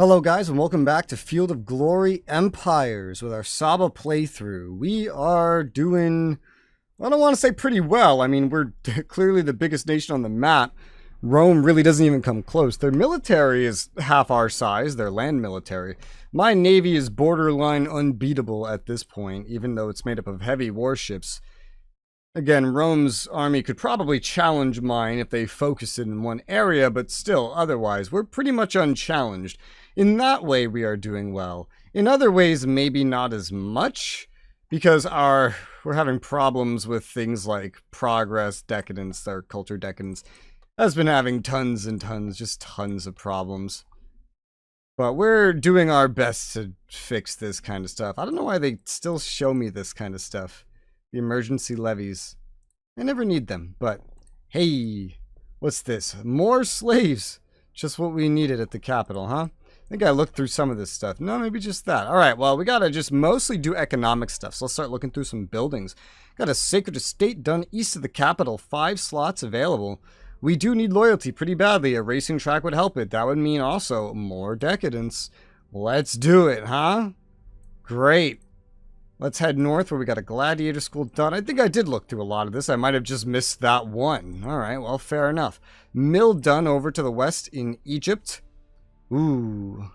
Hello guys and welcome back to Field of Glory Empires with our Saba playthrough. We are doing, I don't want to say pretty well. I mean, we're clearly the biggest nation on the map. Rome really doesn't even come close. Their military is half our size, their land military. My navy is borderline unbeatable at this point, even though it's made up of heavy warships. Again, Rome's army could probably challenge mine if they focused it in one area, but still, otherwise, we're pretty much unchallenged. In that way, we are doing well. In other ways, maybe not as much, because we're having problems with things like progress, decadence, or culture decadence. Has been having tons and tons, just tons of problems. But we're doing our best to fix this kind of stuff. I don't know why they still show me this kind of stuff. The emergency levies. I never need them, but hey, what's this? More slaves. Just what we needed at the capital, huh? I think I looked through some of this stuff. No, maybe just that. All right, well, we got to just mostly do economic stuff. So let's start looking through some buildings. Got a sacred estate done east of the capital. 5 slots available. We do need loyalty pretty badly. A racing track would help it. That would mean also more decadence. Let's do it, huh? Great. Let's head north where we got a gladiator school done. I think I did look through a lot of this. I might have just missed that one. All right, well, fair enough. Mill done over to the west in Egypt. Ooh,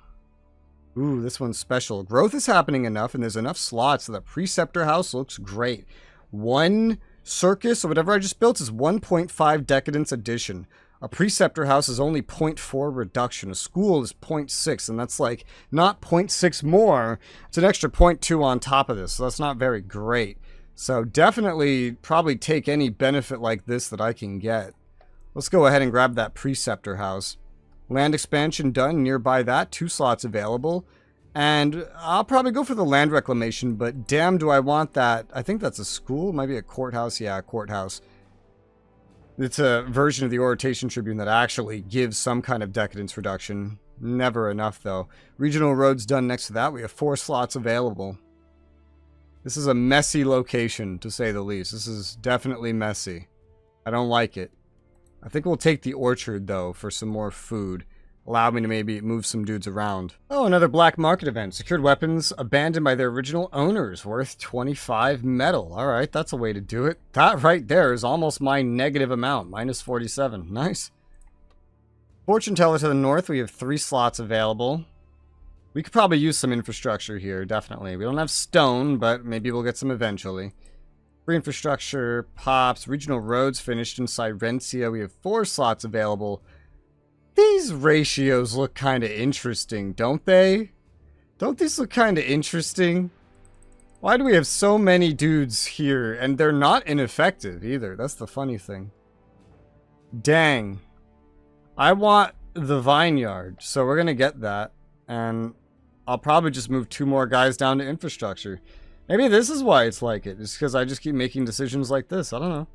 this one's special. Growth is happening enough, and there's enough slots so that Preceptor House looks great. One circus, or whatever I just built, is 1.5 decadence addition. A Preceptor House is only 0.4 reduction. A school is 0.6, and that's like not 0.6 more. It's an extra 0.2 on top of this, so that's not very great. So definitely probably take any benefit like this that I can get. Let's go ahead and grab that Preceptor House. Land expansion done nearby that. 2 slots available. And I'll probably go for the land reclamation, but damn do I want that. I think that's a school. It might be a courthouse. Yeah, a courthouse. It's a version of the Orotation Tribune that actually gives some kind of decadence reduction. Never enough, though. Regional roads done next to that. We have 4 slots available. This is a messy location, to say the least. This is definitely messy. I don't like it. I think we'll take the orchard, though, for some more food. Allow me to maybe move some dudes around. Oh, another black market event. Secured weapons abandoned by their original owners, worth 25 metal. Alright, that's a way to do it. That right there is almost my negative amount. Minus 47. Nice. Fortune teller to the north. We have 3 slots available. We could probably use some infrastructure here, definitely. We don't have stone, but maybe we'll get some eventually. Free infrastructure, pops, regional roads finished in Sirencia. We have 4 slots available. These ratios look kind of interesting, don't they? Don't these look kind of interesting? Why do we have so many dudes here? And they're not ineffective either. That's the funny thing. Dang. I want the vineyard, so we're going to get that. And I'll probably just move 2 more guys down to infrastructure. Maybe this is why it's like it. It's because I just keep making decisions like this. I don't know.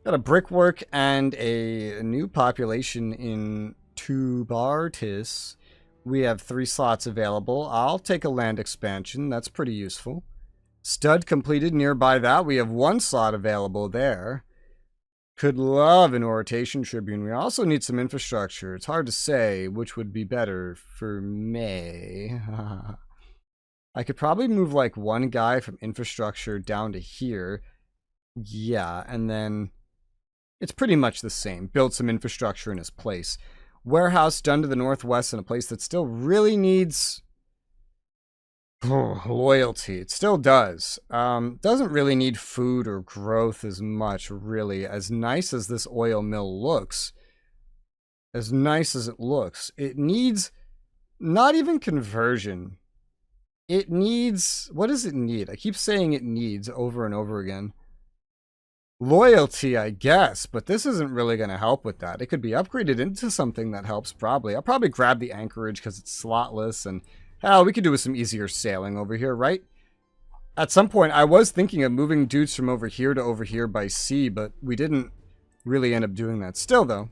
Got a brickwork and a new population in Tubartis. We have 3 slots available. I'll take a land expansion. That's pretty useful. Stud completed nearby that. We have 1 slot available there. Could love an Orotation Tribune. We also need some infrastructure. It's hard to say which would be better for me. I could probably move like 1 guy from infrastructure down to here. Yeah, and then it's pretty much the same. Build some infrastructure in his place. Warehouse done to the northwest in a place that still really needs loyalty. It still does. Doesn't really need food or growth as much, really. As nice as this oil mill looks, as nice as it looks, it needs not even conversion. It needs, what does it need? I keep saying it needs over and over again. Loyalty, I guess, but this isn't really going to help with that. It could be upgraded into something that helps, probably. I'll probably grab the anchorage because it's slotless, and hell, we could do with some easier sailing over here, right? At some point, I was thinking of moving dudes from over here to over here by sea, but we didn't really end up doing that. Still, though,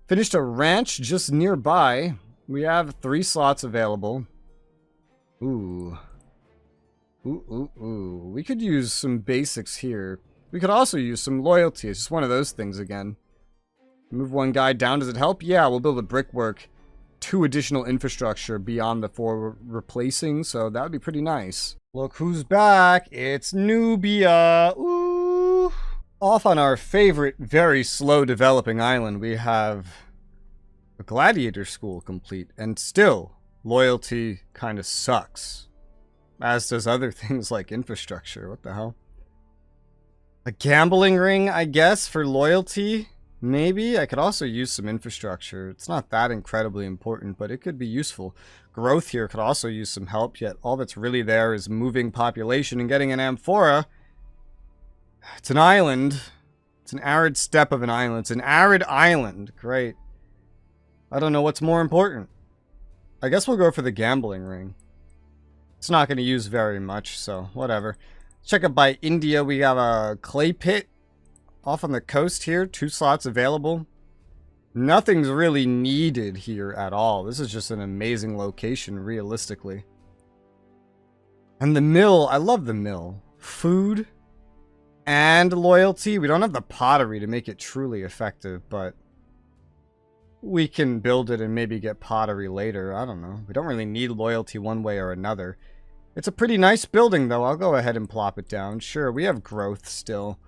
finished a ranch just nearby. We have 3 slots available. Ooh. Ooh. We could use some basics here. We could also use some loyalty. It's just one of those things again. Move 1 guy down. Does it help? Yeah, we'll build a brickwork 2 additional infrastructure beyond the 4 we're replacing, so that would be pretty nice. Look who's back. It's Nubia. Ooh. Off on our favorite, very slow developing island, we have a gladiator school complete, and still, loyalty kind of sucks. As does other things like infrastructure. What the hell? A gambling ring, I guess, for loyalty? Maybe. I could also use some infrastructure. It's not that incredibly important, but it could be useful. Growth here could also use some help, yet all that's really there is moving population and getting an amphora. It's an island. It's an arid steppe of an island. It's an arid island. Great. I don't know what's more important. I guess we'll go for the gambling ring. It's not going to use very much, so whatever. Check up by India. We have a clay pit off on the coast here. 2 slots available. Nothing's really needed here at all. This is just an amazing location, realistically. And the mill. I love the mill. Food and loyalty. We don't have the pottery to make it truly effective, but we can build it and maybe get pottery later. I don't know. We don't really need loyalty one way or another. It's a pretty nice building, though. I'll go ahead and plop it down. Sure, we have growth still.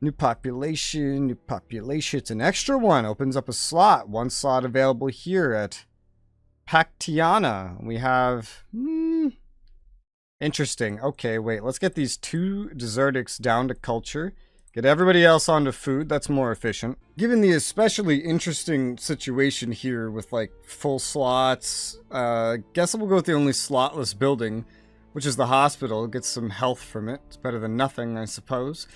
New population, new population. It's an extra one. Opens up a slot. 1 slot available here at Pactiana. We have... interesting. Okay, wait. Let's get these 2 desertics down to culture. Get everybody else onto food. That's more efficient. Given the especially interesting situation here with, like, full slots, guess we'll go with the only slotless building, which is the hospital. Get some health from it. It's better than nothing, I suppose.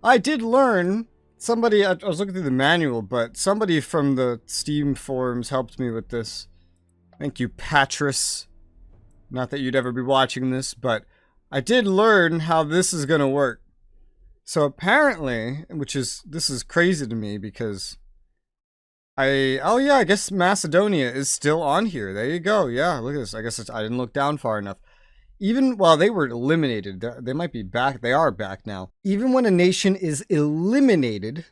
I did learn, somebody, I was looking through the manual, but somebody from the Steam forums helped me with this. Thank you, Patris. Not that you'd ever be watching this, but I did learn how this is going to work. So apparently, this is crazy to me because oh yeah, I guess Macedonia is still on here. There you go. Yeah, look at this. I guess I didn't look down far enough. Even while they were eliminated, they might be back. They are back now. Even when a nation is eliminated,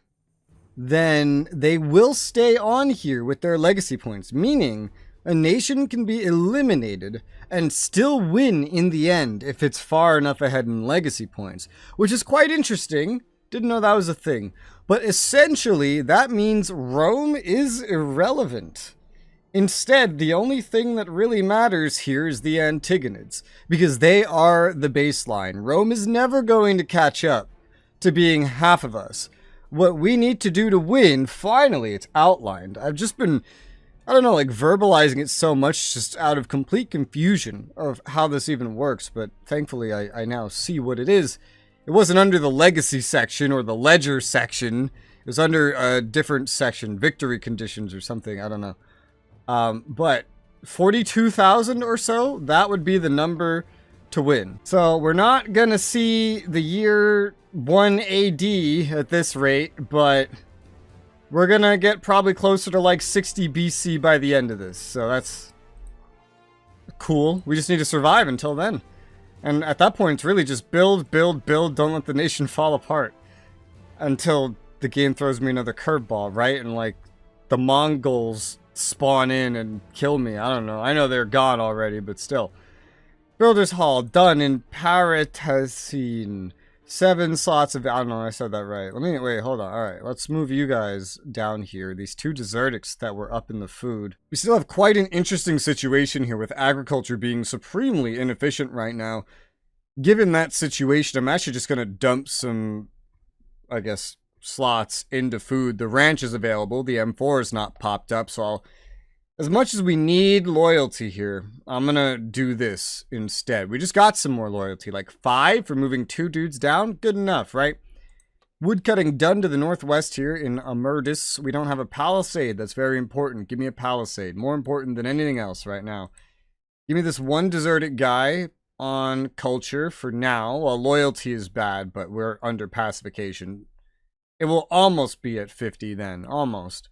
then they will stay on here with their legacy points. Meaning, a nation can be eliminated and still win in the end if it's far enough ahead in legacy points. Which is quite interesting. Didn't know that was a thing. But essentially, that means Rome is irrelevant. Instead, the only thing that really matters here is the Antigonids, because they are the baseline. Rome is never going to catch up to being half of us. What we need to do to win, finally, it's outlined. I've just been, I don't know, like verbalizing it so much just out of complete confusion of how this even works, but thankfully I now see what it is. It wasn't under the legacy section or the ledger section. It was under a different section, victory conditions or something, I don't know. But 42,000 or so, that would be the number to win. So we're not gonna see the year 1 AD at this rate, but we're gonna get probably closer to like 60 BC by the end of this. So that's cool. We just need to survive until then. And at that point, it's really just build, build, build, don't let the nation fall apart. Until the game throws me another curveball, right? And like the Mongols spawn in and kill me. I don't know. I know they're gone already, but still. Builder's Hall done in Paratacine. 7 slots of... I don't know, I said that right. Wait, hold on. Alright, let's move you guys down here. These 2 desertics that were up in the food. We still have quite an interesting situation here with agriculture being supremely inefficient right now. Given that situation, I'm actually just going to dump some, I guess, slots into food. The ranch is available. The M4 is not popped up, so I'll... As much as we need loyalty here, I'm gonna do this instead. We just got some more loyalty, like 5 for moving 2 dudes down. Good enough, right? Woodcutting done to the northwest here in Amurdis. We don't have a palisade. That's very important. Give me a palisade. More important than anything else right now. Give me this 1 deserted guy on culture for now. Well, loyalty is bad, but we're under pacification. It will almost be at 50 then. Almost.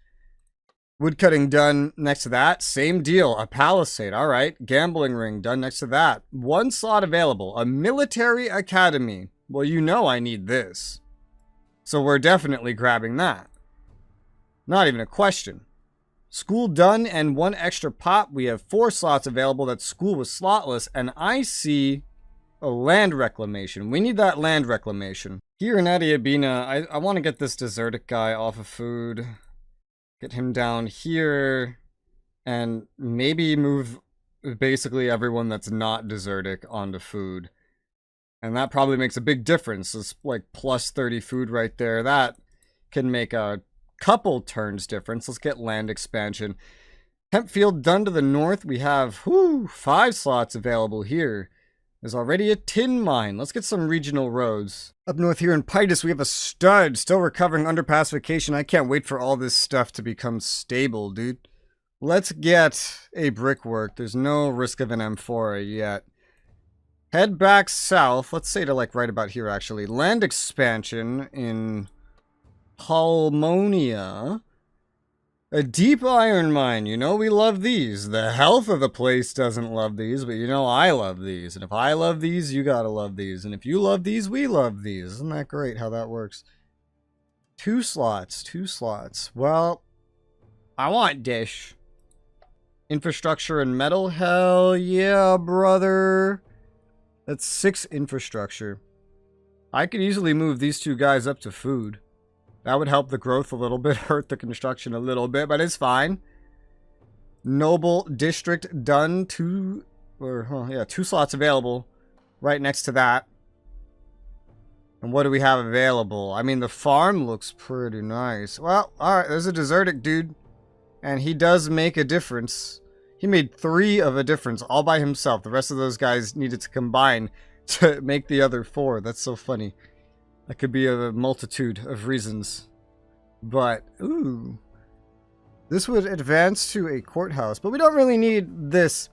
Woodcutting done next to that. Same deal. A palisade. All right. Gambling ring done next to that. 1 slot available. A military academy. Well, you know I need this. So we're definitely grabbing that. Not even a question. School done and 1 extra pop. We have 4 slots available. That school was slotless. And I see a land reclamation. We need that land reclamation. Here in Adiabina, I want to get this desertic guy off of food. Get him down here. And maybe move basically everyone that's not desertic onto food. And that probably makes a big difference. It's like plus 30 food right there. That can make a couple turns difference. Let's get land expansion. Hemp field done to the north. We have 5 slots available here. There's already a tin mine. Let's get some regional roads. Up north here in Pitus, we have a stud. Still recovering under pacification. I can't wait for all this stuff to become stable, dude. Let's get a brickwork. There's no risk of an amphora yet. Head back south. Let's say to like right about here, actually. Land expansion in Pulmonia. A deep iron mine. You know we love these. The health of the place doesn't love these, but you know I love these. And if I love these, you gotta love these. And if you love these, we love these. Isn't that great how that works? 2 slots. 2 slots. Well, I want dish. Infrastructure and metal. Hell yeah, brother. That's 6 infrastructure. I could easily move these 2 guys up to food. That would help the growth a little bit, hurt the construction a little bit, but it's fine. Noble district done. 2 slots available right next to that. And what do we have available? I mean, the farm looks pretty nice. Well, alright, there's a desertic dude. And he does make a difference. He made 3 of a difference all by himself. The rest of those guys needed to combine to make the other 4. That's so funny. That could be a multitude of reasons. But, ooh. This would advance to a courthouse. But we don't really need this.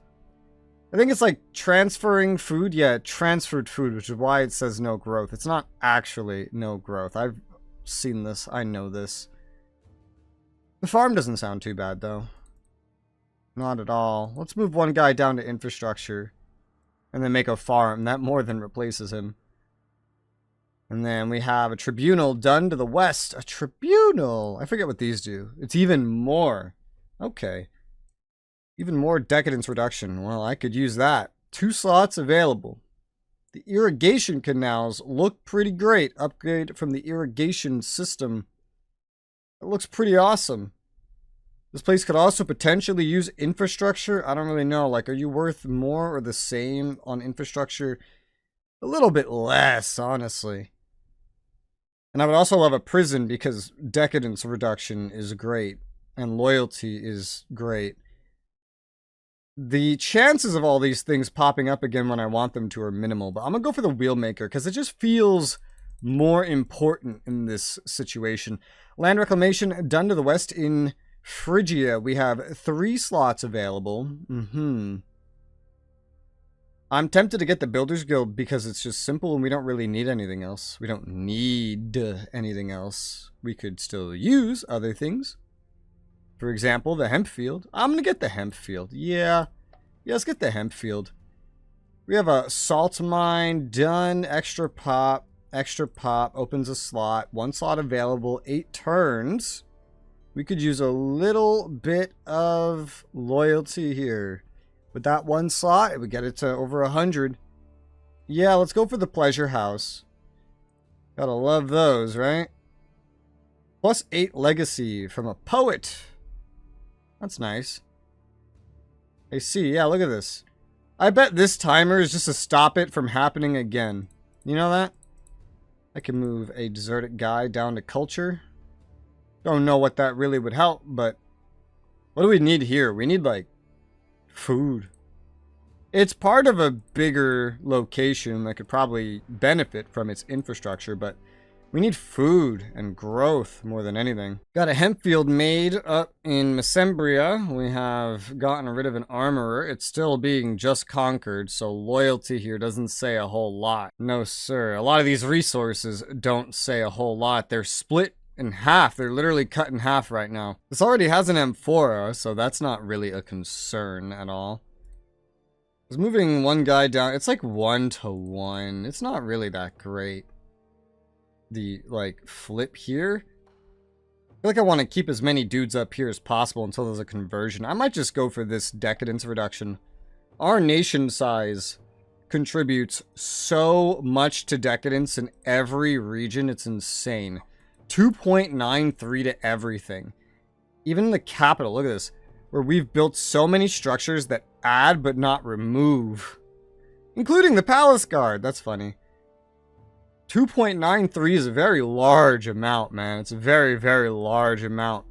I think it's like transferring food. Yeah, transferred food, which is why it says no growth. It's not actually no growth. I've seen this. I know this. The farm doesn't sound too bad, though. Not at all. Let's move 1 guy down to infrastructure. And then make a farm. That more than replaces him. And then we have a tribunal done to the west. A tribunal! I forget what these do. It's even more. Okay. Even more decadence reduction. Well, I could use that. 2 slots available. The irrigation canals look pretty great. Upgrade from the irrigation system. It looks pretty awesome. This place could also potentially use infrastructure. I don't really know. Like, are you worth more or the same on infrastructure? A little bit less, honestly. And I would also love a prison because decadence reduction is great. And loyalty is great. The chances of all these things popping up again when I want them to are minimal. But I'm going to go for the wheelmaker because it just feels more important in this situation. Land reclamation done to the west in Phrygia. We have 3 slots available. I'm tempted to get the Builders Guild because it's just simple and we don't really need anything else. We don't need anything else. We could still use other things. For example, the hemp field. I'm going to get the hemp field. Yeah, let's get the hemp field. We have a salt mine done. Extra pop. Extra pop. Opens a slot. 1 slot available. 8 turns. We could use a little bit of loyalty here. With that 1 slot, it would get it to over 100. Yeah, let's go for the pleasure house. Gotta love those, right? Plus 8 legacy from a poet. That's nice. I see. Yeah, look at this. I bet this timer is just to stop it from happening again. You know that? I can move a desertic guy down to culture. Don't know what that really would help, but what do we need here? We need, like, food. It's part of a bigger location that could probably benefit from its infrastructure, but we need food and growth more than anything. Got a hemp field made up in Mesembria. We have gotten rid of an armorer. It's still being just conquered, so loyalty here doesn't say a whole lot. No, sir. A lot of these resources don't say a whole lot. They're split in half. They're literally cut in half right now. This already has an amphora, so that's not really a concern at all. I was moving 1 guy down. It's like 1-to-1. It's not really that great. The, like, flip here. I feel like I want to keep as many dudes up here as possible until there's a conversion. I might just go for this decadence reduction. Our nation size contributes so much to decadence in every region. It's insane. 2.93 to everything. Even in the capital, look at this. Where we've built so many structures that add but not remove. Including the palace guard. That's funny. 2.93 is a very large amount, man. It's a very, very large amount.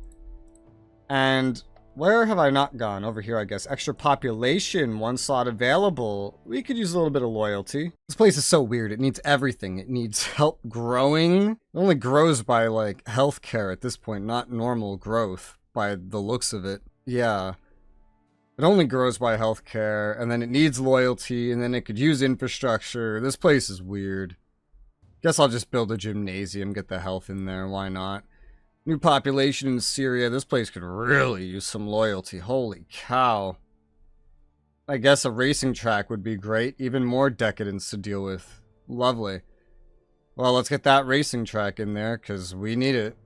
And where have I not gone? Over here, I guess. Extra population, 1 slot available. We could use a little bit of loyalty. This place is so weird. It needs everything. It needs help growing. It only grows by, like, healthcare at this point, not normal growth by the looks of it. Yeah. It only grows by healthcare, and then it needs loyalty, and then it could use infrastructure. This place is weird. Guess I'll just build a gymnasium, get the health in there, why not? New population in Syria. This place could really use some loyalty. Holy cow. I guess a racing track would be great. Even more decadence to deal with. Lovely. Well, let's get that racing track in there, because we need it.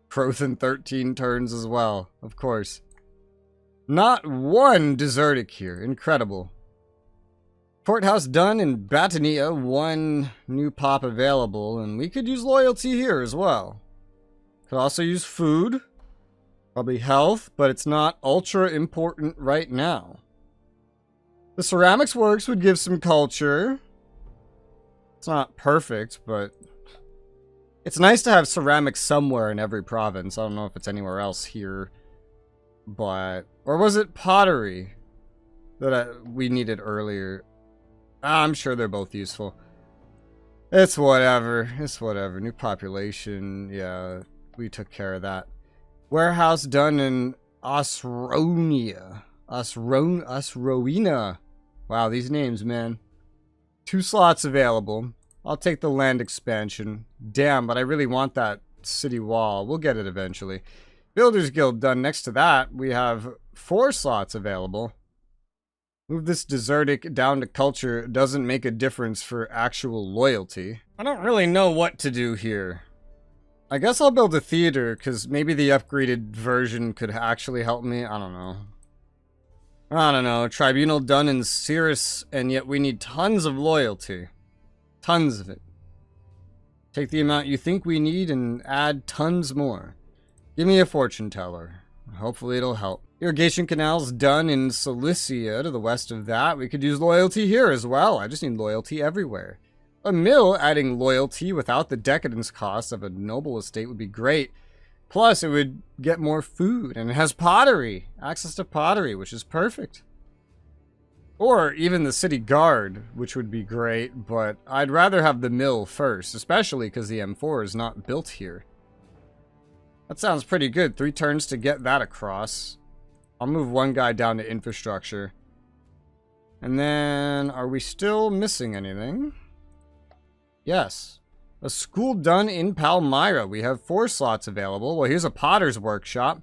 Growth in 13 turns as well, of course. Not one desertic here. Incredible. Courthouse done in Batania. 1 new pop available, and we could use loyalty here as well. Could also use food. Probably health, but it's not ultra important right now. The ceramics works would give some culture. It's not perfect, but it's nice to have ceramics somewhere in every province. I don't know if it's anywhere else here, but... Or was it pottery that we needed earlier? I'm sure they're both useful. It's whatever. It's whatever. New population. Yeah, we took care of that. Warehouse done in Osronia. Osroina. Wow, these names, man. 2 slots available. I'll take the land expansion. Damn, but I really want that city wall. We'll get it eventually. Builders Guild done. Next to that, we have 4 slots available. Move this desertic down to culture doesn't make a difference for actual loyalty. I don't really know what to do here. I guess I'll build a theater, because maybe the upgraded version could actually help me. I don't know. I don't know. Tribunal done in Cirrus, and yet we need tons of loyalty. Tons of it. Take the amount you think we need and add tons more. Give me a fortune teller. Hopefully it'll help. Irrigation canals done in Cilicia to the west of that. We could use loyalty here as well. I just need loyalty everywhere. A mill adding loyalty without the decadence cost of a noble estate would be great. Plus, it would get more food, and it has pottery. Access to pottery, which is perfect. Or even the city guard, which would be great, but I'd rather have the mill first, especially because the M4 is not built here. That sounds pretty good. 3 turns to get that across. I'll move 1 guy down to infrastructure. And then, are we still missing anything? Yes. A school done in Palmyra. We have 4 slots available. Well, here's a potter's workshop.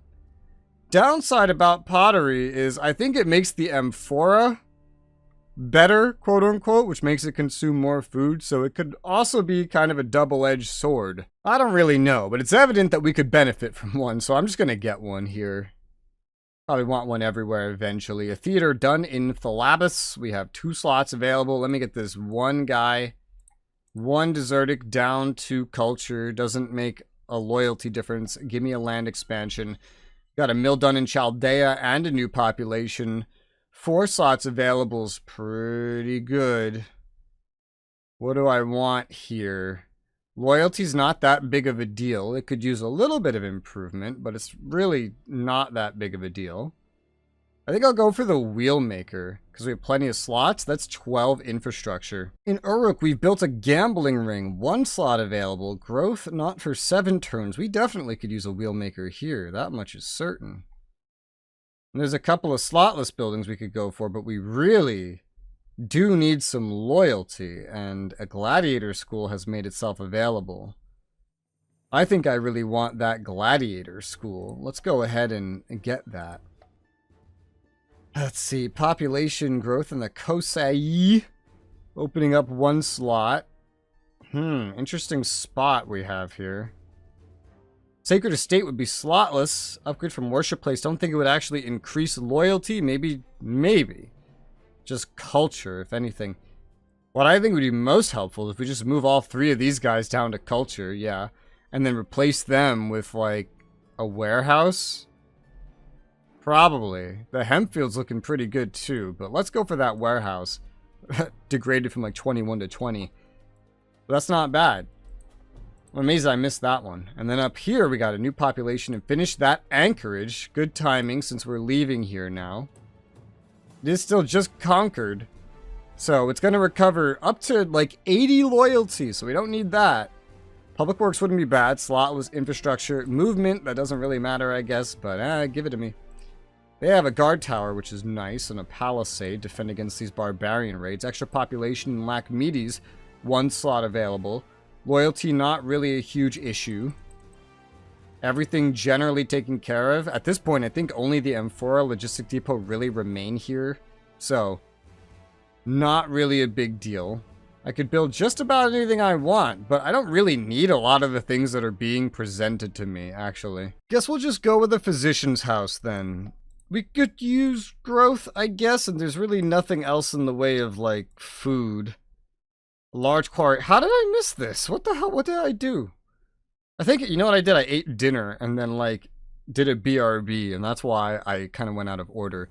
Downside about pottery is I think it makes the amphora better, quote unquote, which makes it consume more food, so it could also be kind of a double-edged sword. I don't really know, but it's evident that we could benefit from one, so I'm just gonna get one here. Probably want one everywhere eventually. A theater done in Thalabas. We have 2 slots available. Let me get this 1 guy. 1 desertic down to culture. Doesn't make a loyalty difference. Give me a land expansion. Got a mill done in Chaldea and a new population. 4 slots available is pretty good. What do I want here? Loyalty's not that big of a deal. It could use a little bit of improvement, but it's really not that big of a deal. I think I'll go for the wheelmaker, because we have plenty of slots. That's 12 infrastructure. In Uruk, we've built a gambling ring. 1 slot available. Growth not for 7 turns. We definitely could use a wheelmaker here. That much is certain. And there's a couple of slotless buildings we could go for, but we really do need some loyalty, and a gladiator school has made itself available. I think I really want that gladiator school. Let's go ahead and get that. Let's see, population growth in the Kosai. Opening up 1 slot. Interesting spot we have here. Sacred Estate would be slotless. Upgrade from Worship Place. Don't think it would actually increase loyalty. Maybe. Just culture, if anything. What I think would be most helpful is if we just move all 3 of these guys down to culture, yeah. And then replace them with, like, a warehouse. Probably. The hemp field's looking pretty good, too. But let's go for that warehouse. Degraded from, like, 21 to 20. But that's not bad. I'm amazed I missed that one. And then up here, we got a new population and finish that anchorage. Good timing, since we're leaving here now. It is still just conquered. So it's going to recover up to like 80 loyalty, so we don't need that. Public Works wouldn't be bad. Slotless infrastructure. Movement, that doesn't really matter, I guess, but give it to me. They have a guard tower, which is nice, and a palisade. Defend against these barbarian raids. Extra population and lack meaties. 1 slot available. Loyalty, not really a huge issue. Everything generally taken care of. At this point, I think only the Amphora Logistic Depot really remain here. So, not really a big deal. I could build just about anything I want, but I don't really need a lot of the things that are being presented to me, actually. Guess we'll just go with the physician's house, then. We could use growth, I guess, and there's really nothing else in the way of, like, food. Large quarry. How did I miss this? What the hell? What did I do? I think, you know what I did? I ate dinner and then, like, did a BRB, and that's why I kind of went out of order.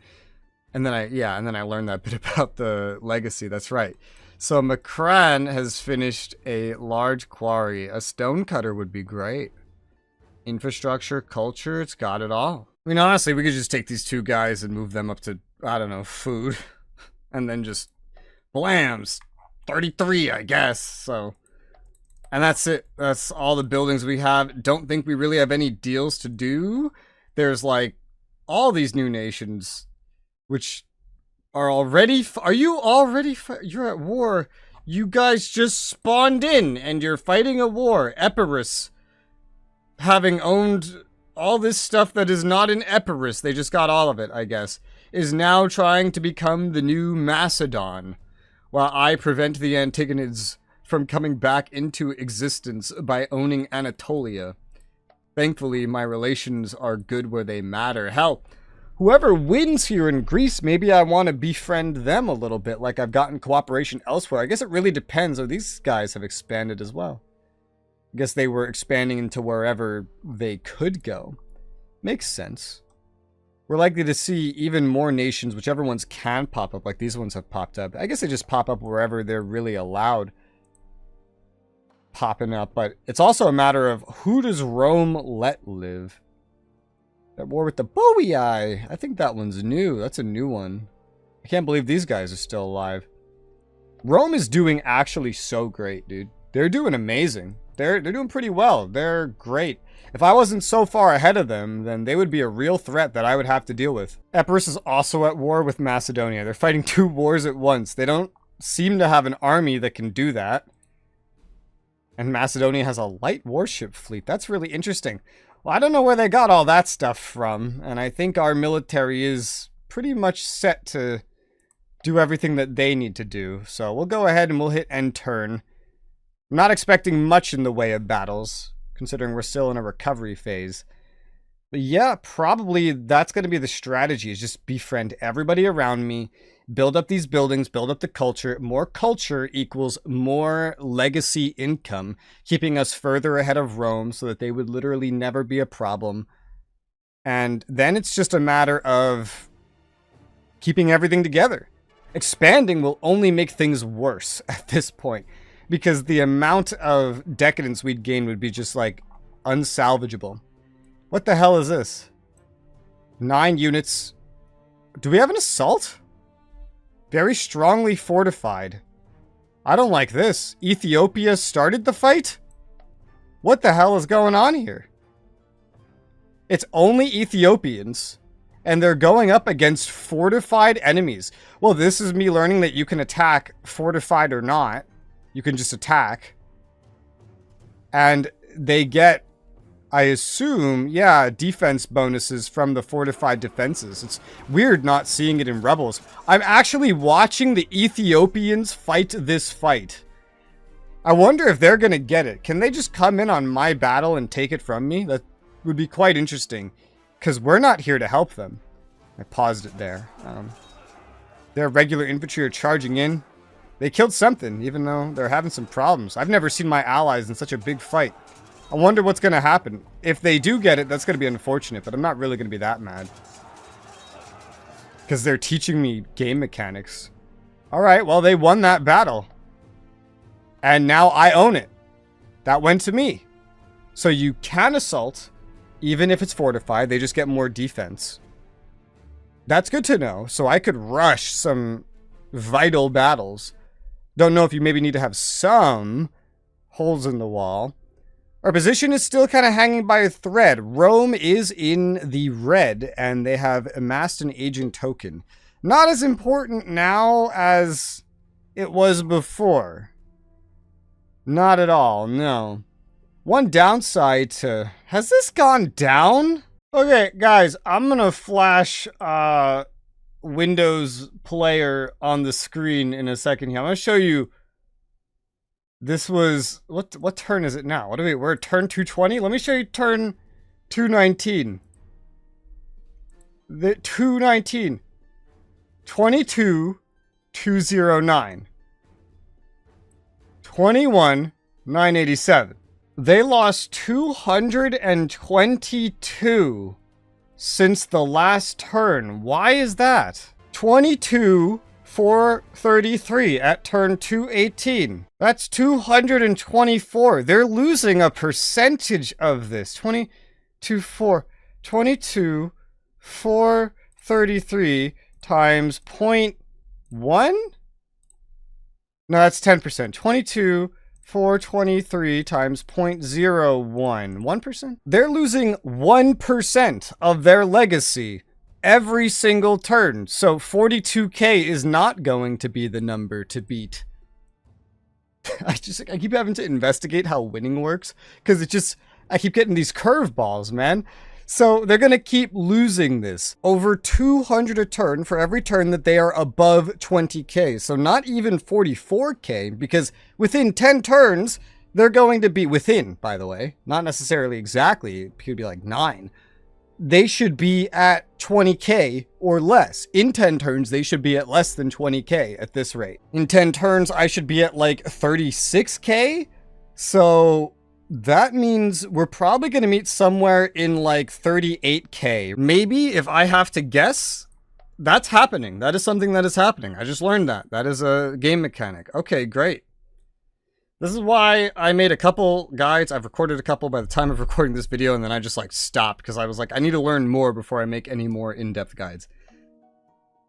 And then I learned that bit about the legacy. That's right. So Macran has finished a large quarry. A stone cutter would be great. Infrastructure, culture, it's got it all. I mean, honestly, we could just take these 2 guys and move them up to, I don't know, food. And then just blams. 33, I guess, so. And that's it. That's all the buildings we have. Don't think we really have any deals to do. There's, like, all these new nations, which are already... Are you already... You're at war. You guys just spawned in, and you're fighting a war. Epirus, having owned all this stuff that is not in Epirus, they just got all of it, I guess, is now trying to become the new Macedon. While I prevent the Antigonids from coming back into existence by owning Anatolia. Thankfully, my relations are good where they matter. Hell, whoever wins here in Greece, maybe I want to befriend them a little bit, like I've gotten cooperation elsewhere. I guess it really depends. Oh, these guys have expanded as well. I guess they were expanding into wherever they could go. Makes sense. We're likely to see even more nations, whichever ones can pop up, like these ones have popped up. I guess they just pop up wherever they're really allowed popping up, but it's also a matter of who does Rome let live? That war with the Bowie Eye. I think that one's new. That's a new one. I can't believe these guys are still alive. Rome is doing actually so great, dude. They're doing amazing. They're doing pretty well. They're great. If I wasn't so far ahead of them, then they would be a real threat that I would have to deal with. Epirus is also at war with Macedonia. They're fighting 2 wars at once. They don't seem to have an army that can do that. And Macedonia has a light warship fleet. That's really interesting. Well, I don't know where they got all that stuff from, and I think our military is pretty much set to do everything that they need to do. So we'll go ahead and we'll hit end turn. I'm not expecting much in the way of battles, considering we're still in a recovery phase. But yeah, probably that's going to be the strategy, is just befriend everybody around me, build up these buildings, build up the culture. More culture equals more legacy income, keeping us further ahead of Rome so that they would literally never be a problem. And then it's just a matter of keeping everything together. Expanding will only make things worse at this point, because the amount of decadence we'd gain would be just like unsalvageable. What the hell is this? 9 units. Do we have an assault? Very strongly fortified. I don't like this. Ethiopia started the fight? What the hell is going on here? It's only Ethiopians, and they're going up against fortified enemies. Well, this is me learning that you can attack fortified or not. You can just attack. And they get, I assume, yeah, defense bonuses from the fortified defenses. It's weird not seeing it in Rebels. I'm actually watching the Ethiopians fight this fight. I wonder if they're going to get it. Can they just come in on my battle and take it from me? would be quite interesting, because we're not here to help them. I paused it there. Their regular infantry are charging in. They killed something, even though they're having some problems. I've never seen my allies in such a big fight. I wonder what's going to happen. If they do get it, that's going to be unfortunate, but I'm not really going to be that mad. Because they're teaching me game mechanics. Alright, well, they won that battle. And now I own it. That went to me. So you can assault, even if it's fortified. They just get more defense. That's good to know. So I could rush some vital battles. Don't know if you maybe need to have some holes in the wall. Our position is still kind of hanging by a thread. Rome is in the red, and they have amassed an agent token. Not as important now as it was before. Not at all, no. One downside to... Has this gone down? Okay, guys, I'm gonna flash Windows Player on the screen in a second here. I'm gonna show you... This was... What turn is it now? We're at turn 220? Let me show you turn 219. The 219. 22,209. 21,987. They lost 222 since the last turn. Why is that? 22,433 at turn 218. That's 224. They're losing a percentage of this. 22,433 times 0.1? No, that's 10%. 22,423 times 0.01. 1%? They're losing 1% of their legacy every single turn. So 42k is not going to be the number to beat. I keep having to investigate how winning works, because I keep getting these curveballs, man. So they're going to keep losing this. Over 200 a turn for every turn that they are above 20k. So not even 44k, because within 10 turns, they're going to be within, by the way. Not necessarily exactly. It could be like 9. They should be at 20k or less. In 10 turns, they should be at less than 20k at this rate. In 10 turns, I should be at like 36k. So... that means we're probably going to meet somewhere in like 38k. Maybe, if I have to guess, that's happening. That is something that is happening. I just learned that. That is a game mechanic. Okay, great. This is why I made a couple guides. I've recorded a couple by the time of recording this video, and then I just like stopped because I was like, I need to learn more before I make any more in-depth guides.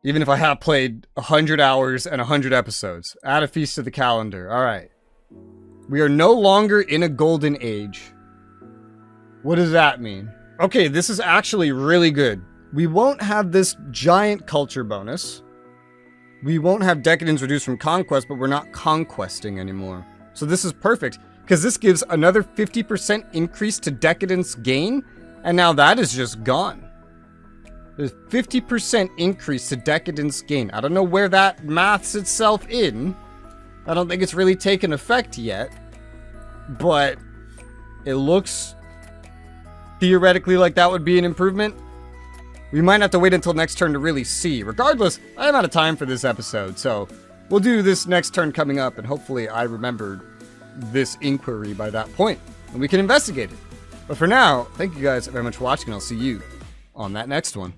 Even if I have played 100 hours and 100 episodes. Add a feast to the calendar. All right. We are no longer in a golden age. What does that mean? Okay, this is actually really good. We won't have this giant culture bonus. We won't have decadence reduced from conquest, but we're not conquesting anymore. So this is perfect, because this gives another 50% increase to decadence gain, and now that is just gone. There's 50% increase to decadence gain. I don't know where that maths itself in. I don't think it's really taken effect yet, but it looks theoretically like that would be an improvement. We might have to wait until next turn to really see. Regardless, I am out of time for this episode, so we'll do this next turn coming up, and hopefully I remembered this inquiry by that point, and we can investigate it. But for now, thank you guys very much for watching, and I'll see you on that next one.